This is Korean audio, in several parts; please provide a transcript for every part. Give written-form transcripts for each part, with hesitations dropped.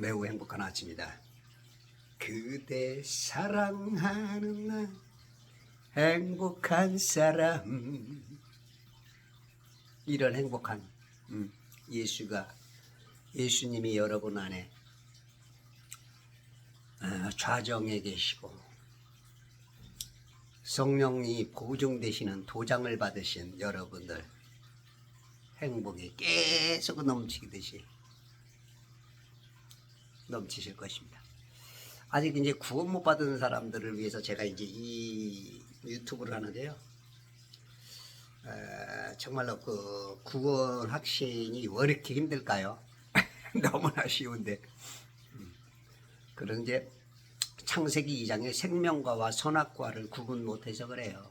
매우 행복한 아침이다. 그대 사랑하는 나 행복한 사람. 이런 행복한 예수님이 여러분 안에 좌정에 계시고 성령이 보증되시는 도장을 받으신 여러분들 행복이 계속 넘치듯이 넘치실 것입니다. 아직 이제 구원 못 받은 사람들을 위해서 제가 이제 이 유튜브를 하는데요. 정말로 그 구원 확신이 왜 이렇게 힘들까요? 너무나 쉬운데. 그런 이제 창세기 2장의 생명과와 선악과를 구분 못해서 그래요.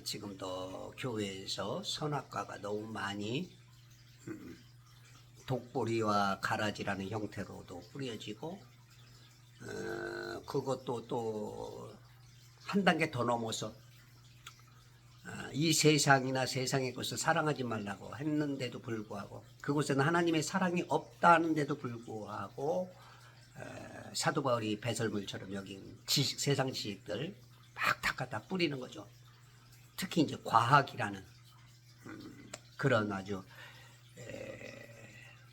지금도 교회에서 선악과가 너무 많이 독보리와 가라지라는 형태로도 뿌려지고 그것도 또 한 단계 더 넘어서 이 세상이나 세상의 것을 사랑하지 말라고 했는데도 불구하고 그곳에는 하나님의 사랑이 없다는데도 불구하고 사도 바울이 배설물처럼 여긴 지식, 세상 지식들 막 다 뿌리는 거죠. 특히 이제 과학이라는 그런 아주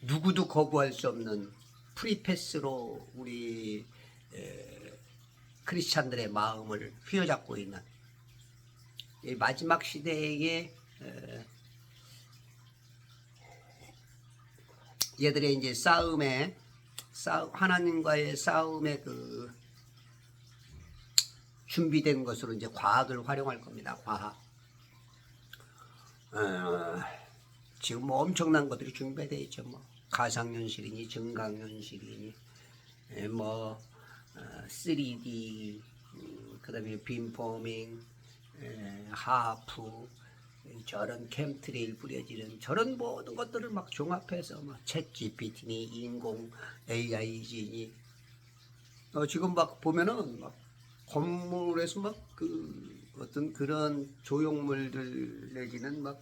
누구도 거부할 수 없는 프리패스로 우리 크리스찬들의 마음을 휘어잡고 있는 이 마지막 시대의 얘들의 이제 하나님과의 싸움에 그 준비된 것으로 이제 과학을 활용할 겁니다. 과학. 지금 뭐 엄청난 것들이 준비되어 있죠. 뭐 가상현실이니 증강현실이니 뭐 3D 그다음에 빔포밍 하프 저런 캠트레일 뿌려지는 저런 모든 것들을 막 종합해서 막 챗 GPT니 인공 AI니 지금 막 보면은 막 건물에서 막 그 어떤 그런 조형물들 내지는 막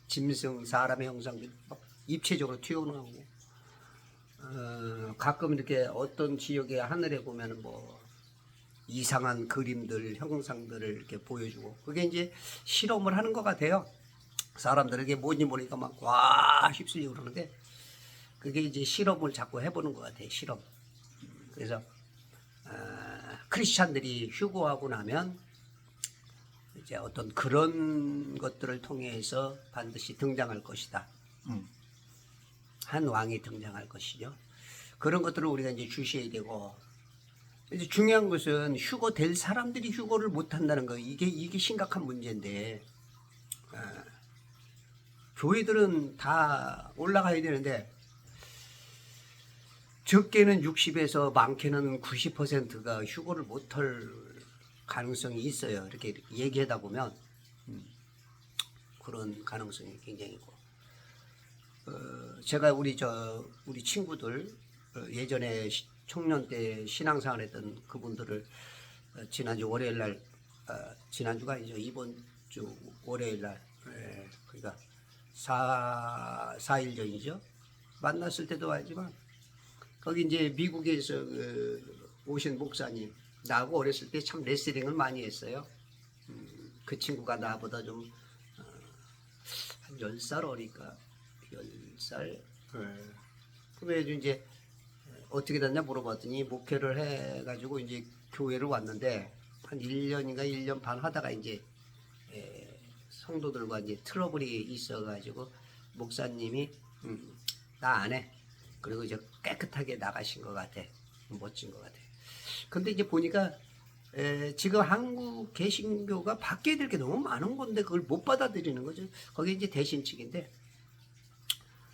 짐승 사람의 형상들이 막 입체적으로 튀어나오고 가끔 이렇게 어떤 지역의 하늘에 보면은 뭐 이상한 그림들 형상들을 이렇게 보여주고 그게 이제 실험을 하는 것 같아요. 사람들에게 뭔지 모르니까 막 와 휩쓸리고 그러는데 그게 이제 실험을 자꾸 해보는 것 같아요. 실험. 그래서 크리스찬들이 휴거하고 나면 이제 어떤 그런 것들을 통해서 반드시 등장할 것이다. 한 왕이 등장할 것이죠. 그런 것들을 우리가 이제 주시해야 되고 이제 중요한 것은 휴거 될 사람들이 휴거를 못 한다는 거 이게 심각한 문제인데 교회들은 다 올라가야 되는데 적게는 60에서 많게는 90%가 휴거를 못할 가능성이 있어요. 이렇게 얘기하다 보면 그런 가능성이 굉장히 있고 제가 우리 친구들 예전에 청년 때 신앙생활 했던 그분들을 지난주 월요일 날 지난주가 아니죠. 이번 주 월요일 날 그러니까 4일 전이죠. 만났을 때도 알지만 거기 이제 미국에서 오신 목사님 나하고 어렸을 때 참 레슬링을 많이 했어요. 그 친구가 나보다 좀 한 10살 어리니까 10살 그래서 이제 어떻게 됐냐 물어봤더니 목회를 해가지고 이제 교회를 왔는데 한 1년인가 1년 반 하다가 이제 성도들과 이제 트러블이 있어가지고 목사님이 나 안 해. 그리고 이제 깨끗하게 나가신 것 같아. 멋진 것 같아. 근데 이제 보니까 지금 한국 개신교가 바뀌어야 될 게 너무 많은 건데 그걸 못 받아들이는 거죠. 거기 이제 대신 측인데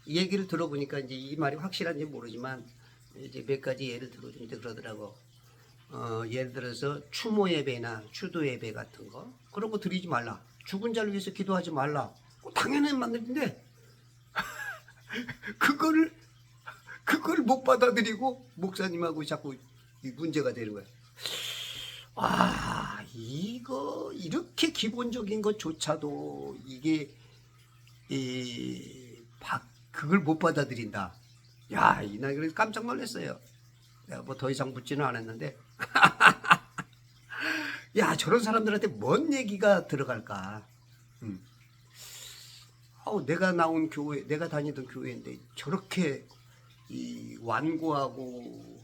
이 얘기를 들어보니까 이제 이 말이 확실한지 모르지만 이제 몇 가지 예를 들어주는데 그러더라고. 예를 들어서 추모 예배나 추도 예배 같은 거 그런 거 드리지 말라. 죽은 자를 위해서 기도하지 말라. 당연한 말인데 그거를 못 받아들이고 목사님하고 자꾸 문제가 되는 거야. 이거 이렇게 기본적인 것조차도 이게 그걸 못 받아들인다. 야, 이날 그래서 깜짝 놀랐어요. 내가 뭐 더 이상 묻지는 않았는데, 야, 저런 사람들한테 뭔 얘기가 들어갈까? 내가 나온 교회, 내가 다니던 교회인데 저렇게 이 완고하고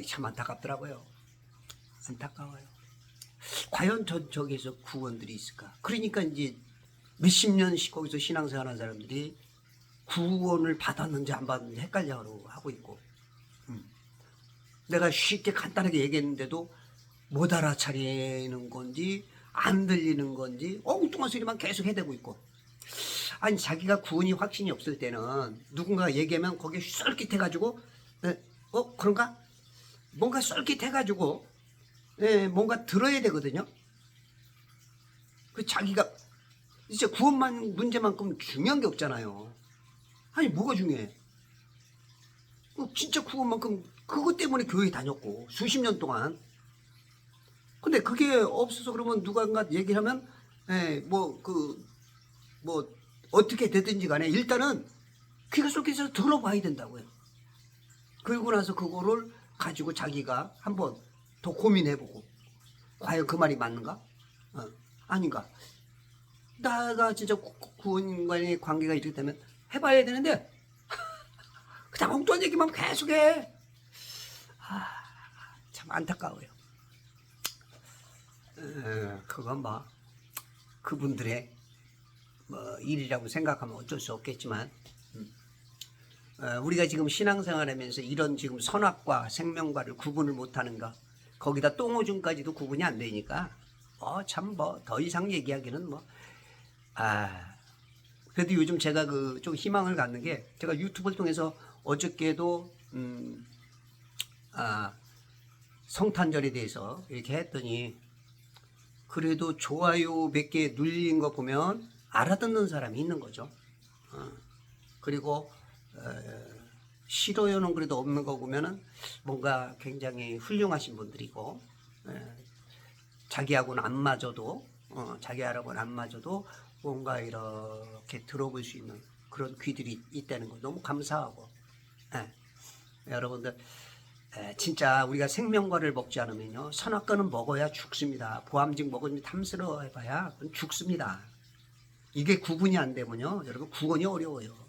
참 안타깝더라고요. 안타까워요. 과연 저기에서 구원들이 있을까? 그러니까 이제 몇십 년씩 거기서 신앙생활 하는 사람들이 구원을 받았는지 안 받았는지 헷갈려 하고 있고, 내가 쉽게 간단하게 얘기했는데도 못 알아차리는 건지 안 들리는 건지 엉뚱한 소리만 계속 해대고 있고, 아니 자기가 구원이 확신이 없을 때는 누군가 얘기하면 거기에 쏠깃해가지고 그런가? 뭔가 쏠깃해가지고 뭔가 들어야 되거든요. 그 자기가 진짜 구원만 문제만큼 중요한 게 없잖아요. 아니 뭐가 중요해? 진짜 구원만큼 그것 때문에 교회 다녔고 수십 년 동안. 근데 그게 없어서 그러면 누군가 얘기를 하면 뭐 어떻게 되든지 간에 일단은 귀가 쏠깃해서 들어봐야 된다고요. 그러고 나서 그거를 가지고 자기가 한번 더 고민해보고 과연 그 말이 맞는가? 아닌가? 나가 진짜 구원과의 관계가 이렇게 되면 해봐야 되는데 그냥 엉뚱한 얘기만 계속해. 참 안타까워요. 그건 뭐 그분들의 뭐 일이라고 생각하면 어쩔 수 없겠지만, 우리가 지금 신앙생활하면서 이런 지금 선악과 생명과를 구분을 못하는가, 거기다 똥오줌까지도 구분이 안 되니까 참 뭐 더 이상 얘기하기는 그래도 요즘 제가 좀 희망을 갖는 게, 제가 유튜브를 통해서 어저께도 성탄절에 대해서 이렇게 했더니 그래도 좋아요 몇 개 눌린 거 보면 알아듣는 사람이 있는 거죠. 그리고 싫어요는 그래도 없는 거 보면은 뭔가 굉장히 훌륭하신 분들이고, 자기하고는 안 맞아도 자기하고는 안 맞아도 뭔가 이렇게 들어볼 수 있는 그런 귀들이 있다는 거 너무 감사하고, 여러분들 진짜 우리가 생명과를 먹지 않으면요, 선악과는 먹어야 죽습니다. 보암직 먹으면 탐스러워 해봐야 죽습니다. 이게 구분이 안 되면요, 여러분 구원이 어려워요.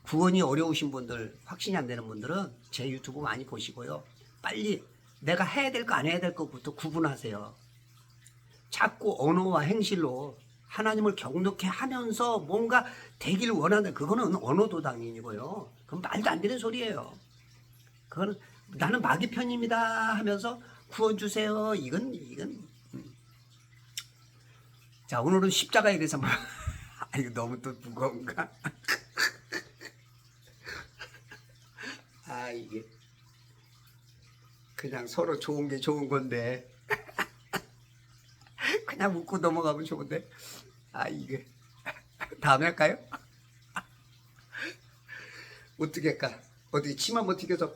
구원이 어려우신 분들, 확신이 안 되는 분들은 제 유튜브 많이 보시고요, 빨리 내가 해야 될 거 안 해야 될 것부터 구분하세요. 자꾸 언어와 행실로 하나님을 경력해 하면서 뭔가 되기를 원하는, 그거는 언어도당이고요, 그건 말도 안 되는 소리예요. 그거는 나는 마귀 편입니다 하면서 구원 주세요, 이건 자, 오늘은 십자가에 대해서 이거 너무 또 무거운가? 이게 그냥 서로 좋은 게 좋은 건데 그냥 웃고 넘어가면 좋은데, 이게 다음에 할까요? 어떻게 할까? 어디 침 한번 튀겨서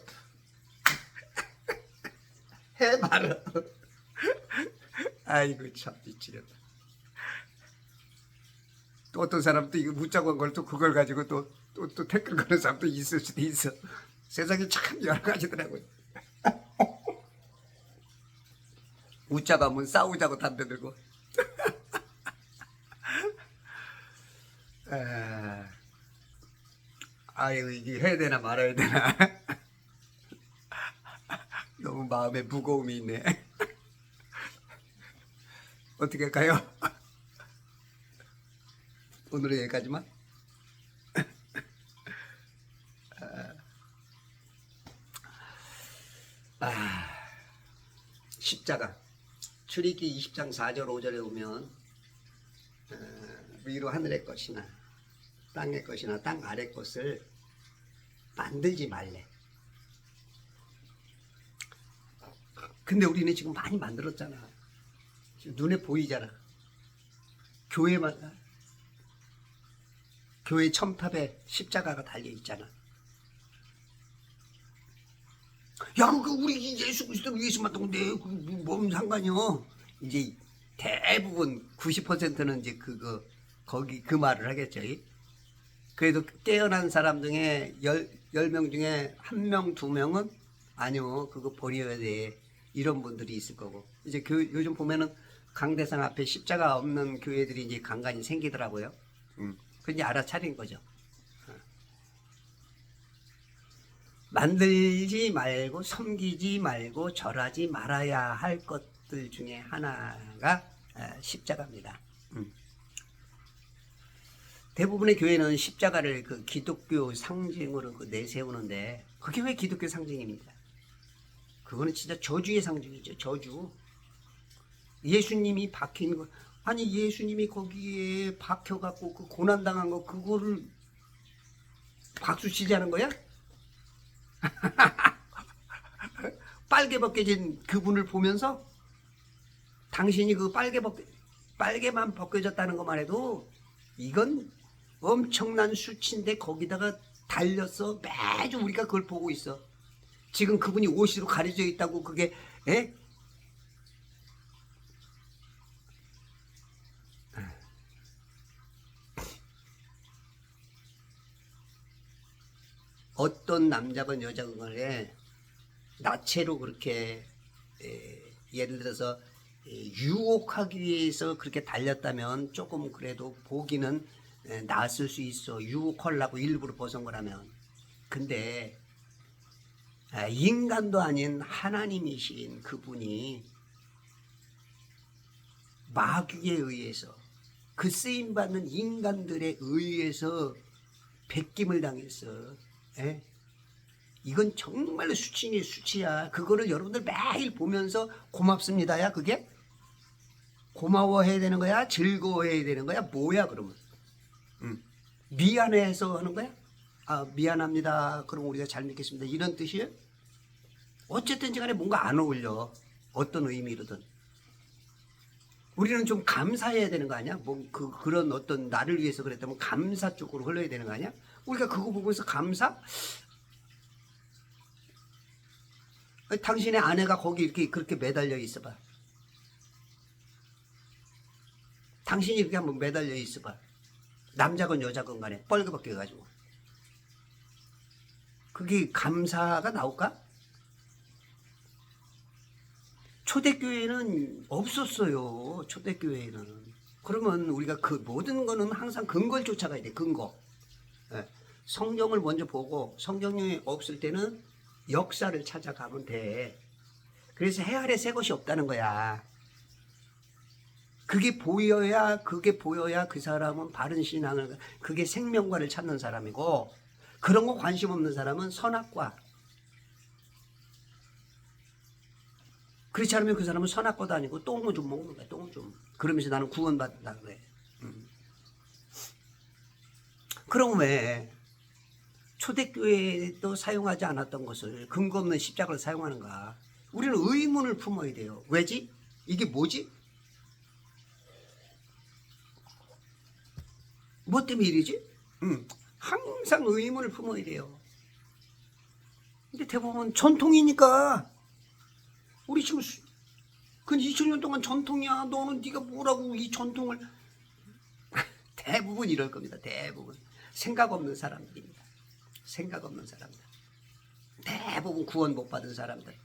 해 말아. 아이고 참 미치겠다. 또 어떤 사람도 이거 묻자고 한 걸 또 그걸 가지고 또 댓글 거는 사람도 있을 수도 있어. 세상에 참 여러 가지더라고요. 웃자고 하면 싸우자고 담배 들고. 아유 이게 해야 되나 말아야 되나. 너무 마음에 무거움이 있네. 어떻게 할까요? 오늘은 여기까지만. 십자가 출애굽기 20장 4절 5절에 보면 위로 하늘의 것이나 땅의 것이나 땅 아래 것을 만들지 말래. 근데 우리는 지금 많이 만들었잖아. 지금 눈에 보이잖아. 교회 첨탑에 십자가가 달려 있잖아. 야, 우리 예수 그리스도를 위해서 만든 건데 뭔 상관이요? 이제 대부분 90%는 이제 거기 그 말을 하겠죠. 그래도 깨어난 사람 중에 10명 중에 1명, 2명은 아니요, 그거 버려야 돼. 이런 분들이 있을 거고. 이제 요즘 보면은 강대상 앞에 십자가 없는 교회들이 이제 간간히 생기더라고요. 그 이제 알아차린 거죠. 만들지 말고 섬기지 말고 절하지 말아야 할 것들 중에 하나가 십자가입니다. 대부분의 교회는 십자가를 그 기독교 상징으로 내세우는데 그게 왜 기독교 상징입니까? 그거는 진짜 저주의 상징이죠. 저주. 예수님이 박힌 거, 아니 예수님이 거기에 박혀갖고 그 고난당한 거 그거를 박수 치자는 거야? 빨개 벗겨진 그분을 보면서 당신이 그 빨개만 벗겨졌다는 것만 해도 이건 엄청난 수치인데 거기다가 달렸어. 매주 우리가 그걸 보고 있어. 지금 그분이 옷으로 가려져 있다고 그게 에? 어떤 남자건 여자건 간에 나체로 그렇게 예를 들어서 유혹하기 위해서 그렇게 달렸다면 조금 그래도 보기는 나았을 수 있어. 유혹하려고 일부러 벗은 거라면. 근데 인간도 아닌 하나님이신 그분이 마귀에 의해서 그 쓰임받는 인간들에 의해서 베김을 당했어. 에? 이건 정말로 수치니 수치야. 그거를 여러분들 매일 보면서 고맙습니다야. 그게 고마워해야 되는 거야? 즐거워해야 되는 거야? 뭐야 그러면? 미안해서 하는 거야? 아 미안합니다. 그럼 우리가 잘 믿겠습니다. 이런 뜻이에요? 어쨌든지 간에 뭔가 안 어울려. 어떤 의미로든. 우리는 좀 감사해야 되는 거 아니야? 그런 어떤 나를 위해서 그랬다면 감사 쪽으로 흘러야 되는 거 아니야? 우리가 그거 보면서 감사? 당신의 아내가 거기 이렇게 그렇게 매달려 있어봐. 당신이 이렇게 한번 매달려 있어봐. 남자건 여자건 간에 뻘겋게 해가지고. 그게 감사가 나올까? 초대교회는 없었어요. 초대교회는. 그러면 우리가 그 모든 거는 항상 근거를 쫓아가야 돼. 근거. 성경을 먼저 보고 성경이 없을 때는 역사를 찾아가면 돼. 그래서 해 아래 새 것이 없다는 거야. 그게 보여야 그 사람은 바른 신앙을, 그게 생명과를 찾는 사람이고, 그런 거 관심 없는 사람은 선악과. 그렇지 않으면 그 사람은 선악과도 아니고 똥을 좀 먹는 거야. 똥을 좀. 그러면서 나는 구원받는다 그래. 그럼 왜 초대교회도 사용하지 않았던 것을 근거 없는 십자가를 사용하는가? 우리는 의문을 품어야 돼요. 왜지? 이게 뭐지? 뭐 때문에 이러지? 항상 의문을 품어야 돼요. 근데 대부분 전통이니까. 우리 지금 그 2000년 동안 전통이야. 너는 네가 뭐라고 이 전통을. 대부분 이럴 겁니다. 대부분. 생각 없는 사람들입니다. 생각 없는 사람들. 대부분 구원 못 받은 사람들.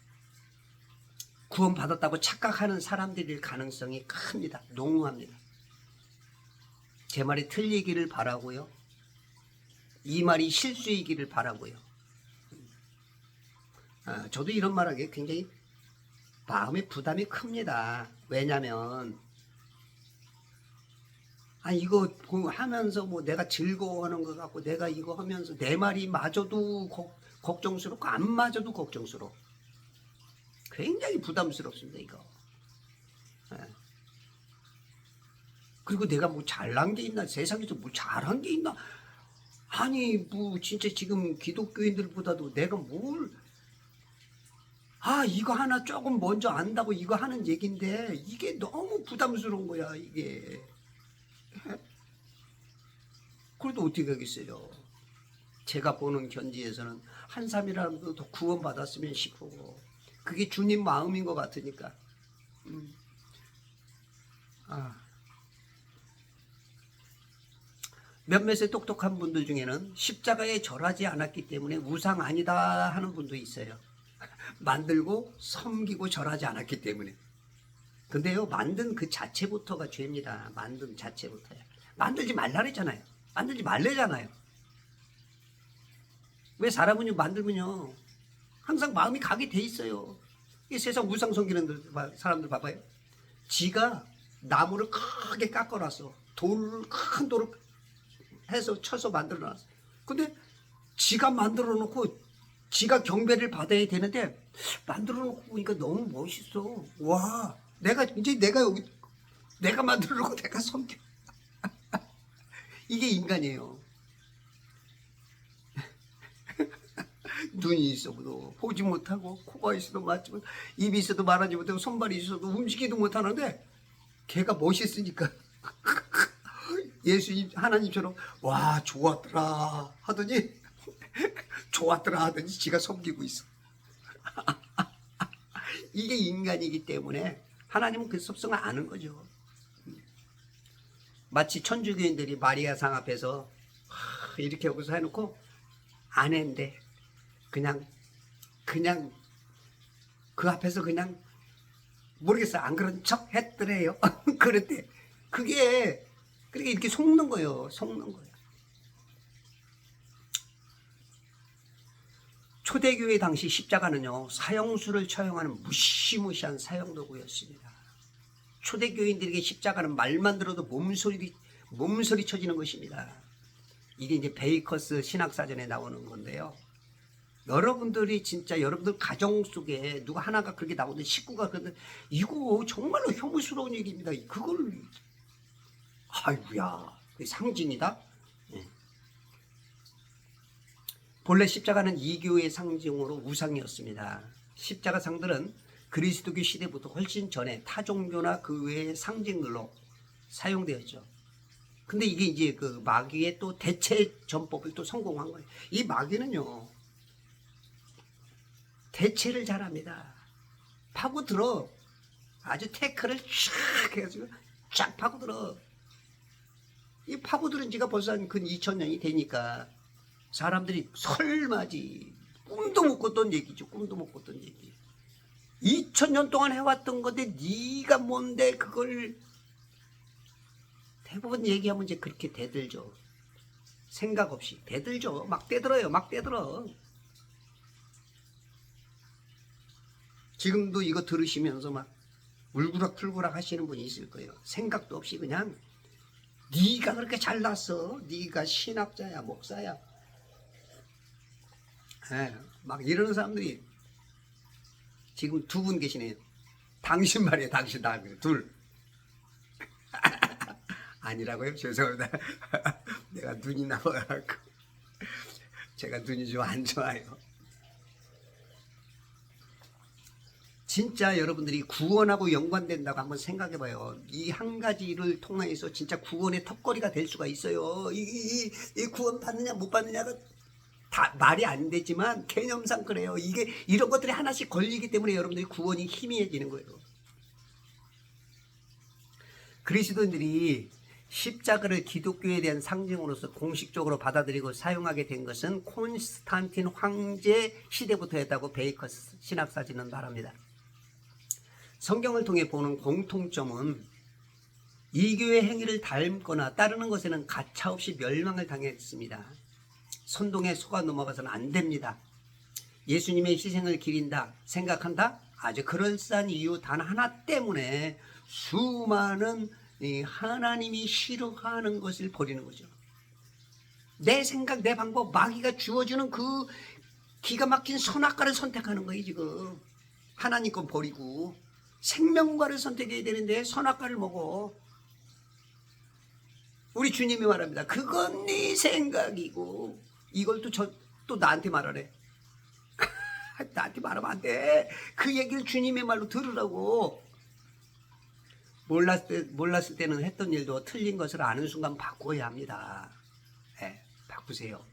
구원 받았다고 착각하는 사람들일 가능성이 큽니다. 농후합니다. 제 말이 틀리기를 바라고요. 이 말이 실수이기를 바라고요. 저도 이런 말하기에 굉장히 마음의 부담이 큽니다. 왜냐면 이거 하면서 뭐 내가 즐거워하는 것 같고 내가 이거 하면서 내 말이 맞아도 걱정스럽고 안 맞아도 걱정스러워. 굉장히 부담스럽습니다 이거. 그리고 내가 뭐 잘난 게 있나, 세상에서 뭐 잘한 게 있나, 아니 뭐 진짜 지금 기독교인들보다도 내가 이거 하나 조금 먼저 안다고 이거 하는 얘긴데 이게 너무 부담스러운 거야 이게. 그래도 어떻게 하겠어요. 제가 보는 견지에서는 한 사람이라도 더 구원받았으면 싶고 그게 주님 마음인 것 같으니까. 몇몇의 똑똑한 분들 중에는 십자가에 절하지 않았기 때문에 우상 아니다 하는 분도 있어요. 만들고 섬기고 절하지 않았기 때문에. 근데요, 만든 그 자체부터가 죄입니다. 만든 자체부터야. 만들지 말라 그랬잖아요. 만들지 말래잖아요. 왜 사람은요, 만들면요 항상 마음이 가게 돼 있어요. 이 세상 우상 섬기는 사람들 봐봐요. 지가 나무를 크게 깎아놨어. 큰 돌을 해서 쳐서 만들어놨어. 근데 지가 만들어 놓고 지가 경배를 받아야 되는데 만들어 놓고 보니까 너무 멋있어. 와, 내가 여기 내가 만들어 놓고 내가 섬겨. 이게 인간이에요. 눈이 있어도 보지 못하고, 코가 있어도 맞지 못하고, 입이 있어도 말하지 못하고, 손발이 있어도 움직이도 못하는데 걔가 멋있으니까 예수님 하나님처럼 와 좋았더라 하더니 좋았더라 하더니 지가 섬기고 있어. 이게 인간이기 때문에 하나님은 그 섭성을 아는 거죠. 마치 천주교인들이 마리아상 앞에서 이렇게 하고서 해놓고 아내인데 그냥 그 앞에서 그냥 모르겠어요. 안 그런 척 했더래요. 그런데 그게 그렇게 이렇게 속는 거예요. 속는 거예요. 초대교회 당시 십자가는요, 사형수를 처형하는 무시무시한 사형도구였습니다. 초대교인들에게 십자가는 말만 들어도 몸소리 쳐지는 것입니다. 이게 이제 베이커스 신학사전에 나오는 건데요. 여러분들이 진짜 여러분들 가정 속에 누가 하나가 그렇게 나오든 식구가 그러든 이거 정말로 혐오스러운 얘기입니다. 그걸 아이고야, 상징이다. 네. 본래 십자가는 이교의 상징으로 우상이었습니다. 십자가 상들은 그리스도교 시대부터 훨씬 전에 타 종교나 그 외의 상징들로 사용되었죠. 근데 이게 이제 그 마귀의 또 대체 전법을 또 성공한 거예요. 이 마귀는요, 대체를 잘합니다. 파고들어. 아주 태클을 쫙 해가지고 쫙 파고들어. 이 파고들은 지가 벌써 한 근 2000년이 되니까 사람들이 설마지 꿈도 못 꿨던 얘기죠. 꿈도 못 꿨던 얘기. 2000년 동안 해왔던 건데 네가 뭔데 그걸 대부분 얘기하면 이제 그렇게 대들죠. 생각 없이 대들죠. 막 대들어요. 막 대들어. 지금도 이거 들으시면서 막 울그락불그락 하시는 분이 있을 거예요. 생각도 없이 그냥 네가 그렇게 잘났어. 네가 신학자야, 목사야. 막 이러는 사람들이 지금 두 분 계시네요. 당신 말이에요. 당신 나 둘. 아니라고요? 죄송합니다. 내가 눈이 나와갖고 제가 눈이 좀 안 좋아요. 진짜 여러분들이 구원하고 연관된다고 한번 생각해봐요. 이 한 가지를 통해서 진짜 구원의 턱걸이가 될 수가 있어요. 이 구원 받느냐 못 받느냐가 다 말이 안 되지만 개념상 그래요. 이게 이런 것들이 하나씩 걸리기 때문에 여러분들이 구원이 희미해지는 거예요. 그리스도인들이 십자가를 기독교에 대한 상징으로서 공식적으로 받아들이고 사용하게 된 것은 콘스탄틴 황제 시대부터였다고 베이커스 신학사전은 말합니다. 성경을 통해 보는 공통점은 이교의 행위를 닮거나 따르는 것에는 가차없이 멸망을 당했습니다. 선동에 속아 넘어가서는 안 됩니다. 예수님의 희생을 기린다 생각한다? 아주 그럴싸한 이유 단 하나 때문에 수많은 하나님이 싫어하는 것을 버리는 거죠. 내 생각, 내 방법, 마귀가 주어주는 그 기가 막힌 선악과를 선택하는 거예요. 지금 하나님 건 버리고 생명과를 선택해야 되는데 선악과를 먹어. 우리 주님이 말합니다. 그건 네 생각이고. 이걸 또 나한테 말하래. 나한테 말하면 안 돼. 그 얘기를 주님의 말로 들으라고. 몰랐을 때는 했던 일도 틀린 것을 아는 순간 바꿔야 합니다. 네, 바꾸세요.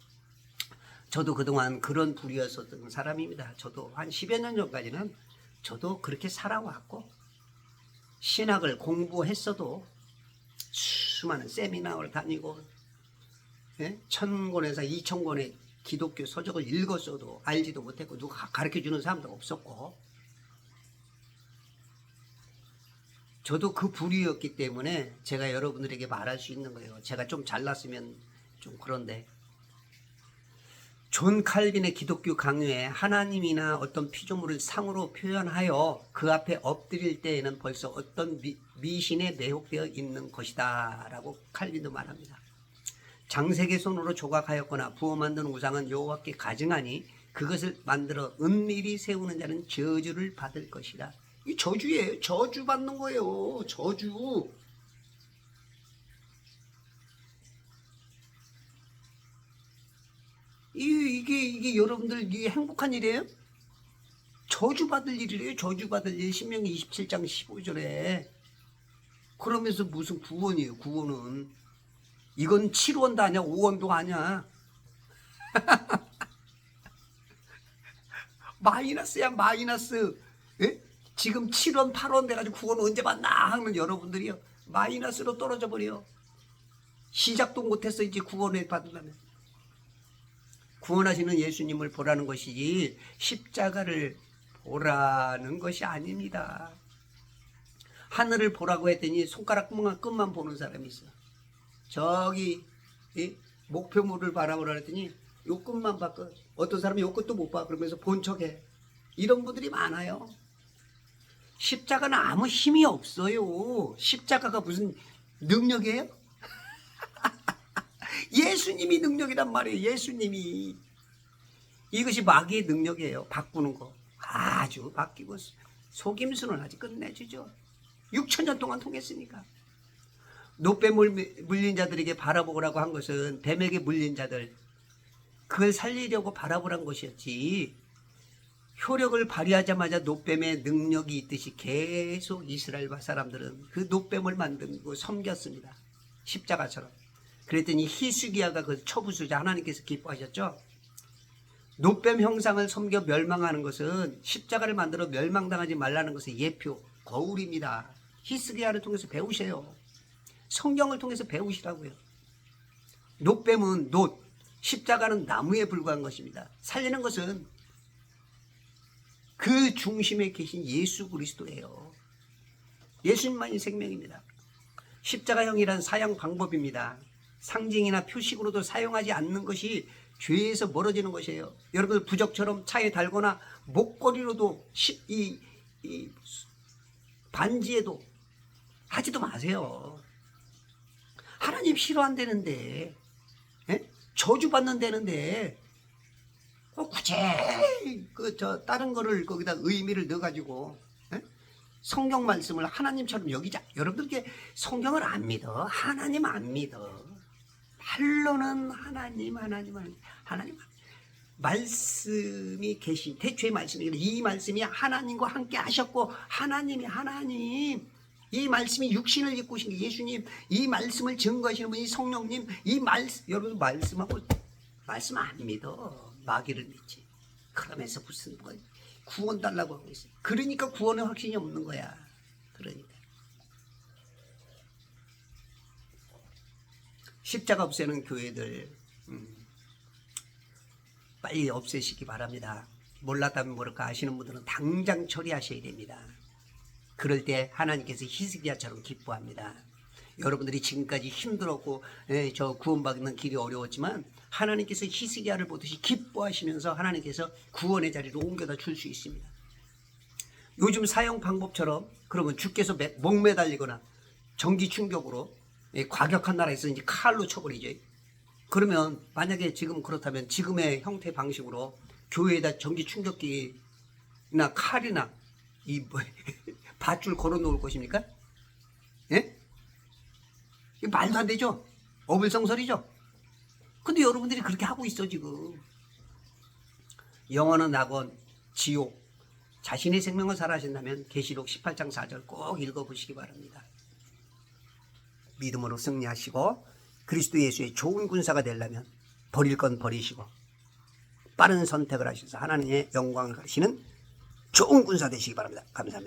저도 그동안 그런 부류였었던 사람입니다. 저도 한 10여 년 전까지는 저도 그렇게 살아왔고 신학을 공부했어도 수많은 세미나를 다니고 1000권에서 2000권의 기독교 서적을 읽었어도 알지도 못했고 누가 가르쳐주는 사람도 없었고, 저도 그 부류였기 때문에 제가 여러분들에게 말할 수 있는 거예요. 제가 좀 잘났으면 좀 그런데, 존 칼빈의 기독교 강요에 하나님이나 어떤 피조물을 상으로 표현하여 그 앞에 엎드릴 때에는 벌써 어떤 미신에 매혹되어 있는 것이다 라고 칼빈도 말합니다. 장색의 손으로 조각하였거나 부어 만든 우상은 여호와께 가증하니 그것을 만들어 은밀히 세우는 자는 저주를 받을 것이다. 이 저주예요. 저주 받는 거예요. 저주. 이게 여러분들 이게 행복한 일이에요? 저주받을 일이래요. 저주받을 일. 신명기 27장 15절에. 그러면서 무슨 구원이에요. 구원은. 이건 7원도 아니야. 5원도 아니야. 마이너스야. 마이너스. 예? 지금 7원 8원 돼가지고 구원 언제 받나 하는 여러분들이요, 마이너스로 떨어져 버려. 시작도 못했어 이제 구원을 받으려면. 구원하시는 예수님을 보라는 것이지 십자가를 보라는 것이 아닙니다. 하늘을 보라고 했더니 손가락 끝만 보는 사람이 있어. 저기 목표물을 바라보라 했더니 요 끝만 봐. 어떤 사람이 요 끝도 못 봐. 그러면서 본 척해. 이런 분들이 많아요. 십자가는 아무 힘이 없어요. 십자가가 무슨 능력이에요? 예수님이 능력이란 말이에요. 예수님이. 이것이 마귀의 능력이에요. 바꾸는 거. 아주 바뀌고 속임수는 아직 끝내주죠. 6000년 동안 통했으니까. 노뱀 물린 자들에게 바라보라고 한 것은 뱀에게 물린 자들, 그걸 살리려고 바라보란 것이었지, 효력을 발휘하자마자 노뱀의 능력이 있듯이 계속 이스라엘 사람들은 그 노뱀을 만들고 섬겼습니다. 십자가처럼. 그랬더니 히스기야가 그 처부수자 하나님께서 기뻐하셨죠. 노뱀 형상을 섬겨 멸망하는 것은, 십자가를 만들어 멸망당하지 말라는 것은 예표, 거울입니다. 히스기야를 통해서 배우세요. 성경을 통해서 배우시라고요. 노뱀은 놋, 십자가는 나무에 불과한 것입니다. 살리는 것은 그 중심에 계신 예수 그리스도예요. 예수님만이 생명입니다. 십자가형이란 사용 방법입니다. 상징이나 표식으로도 사용하지 않는 것이 죄에서 멀어지는 것이에요. 여러분들 부적처럼 차에 달거나 목걸이로도 이 반지에도 하지도 마세요. 하나님 싫어한다는데, 저주받는다는데 굳이 다른 거를 거기다 의미를 넣어가지고 성경 말씀을 하나님처럼 여기자. 여러분들께 성경을 안 믿어. 하나님 안 믿어. 말로는 하나님 말씀이 계신 태초의 말씀이, 이 말씀이 하나님과 함께 하셨고 하나님이 하나님, 이 말씀이 육신을 입고 오신 게 예수님, 이 말씀을 증거하시는 분이 성령님, 이 말씀, 여러분 말씀하고 말씀 안 믿어. 마귀를 믿지. 그러면서 무슨 구원 달라고 하고 있어요. 그러니까 구원의 확신이 없는 거야. 그러니까 십자가 없애는 교회들 빨리 없애시기 바랍니다. 몰랐다면 모를까 하시는 분들은 당장 처리하셔야 됩니다. 그럴 때 하나님께서 히스기야처럼 기뻐합니다. 여러분들이 지금까지 힘들었고 저 구원받는 길이 어려웠지만 하나님께서 히스기야를 보듯이 기뻐하시면서 하나님께서 구원의 자리로 옮겨다 줄 수 있습니다. 요즘 사용 방법처럼 그러면 주께서 목 매달리거나 전기 충격으로 과격한 나라에서 이제 칼로 쳐버리죠. 그러면 만약에 지금 그렇다면 지금의 형태 방식으로 교회에다 전기 충격기나 칼이나 이 밧줄 걸어 놓을 것입니까? 예? 말도 안 되죠. 어불성설이죠. 근데 여러분들이 그렇게 하고 있어 지금. 영원한 낙원, 지옥, 자신의 생명을 살아신다면 계시록 18장 4절 꼭 읽어보시기 바랍니다. 믿음으로 승리하시고 그리스도 예수의 좋은 군사가 되려면 버릴 건 버리시고 빠른 선택을 하셔서 하나님의 영광을 가시는 좋은 군사 되시기 바랍니다. 감사합니다.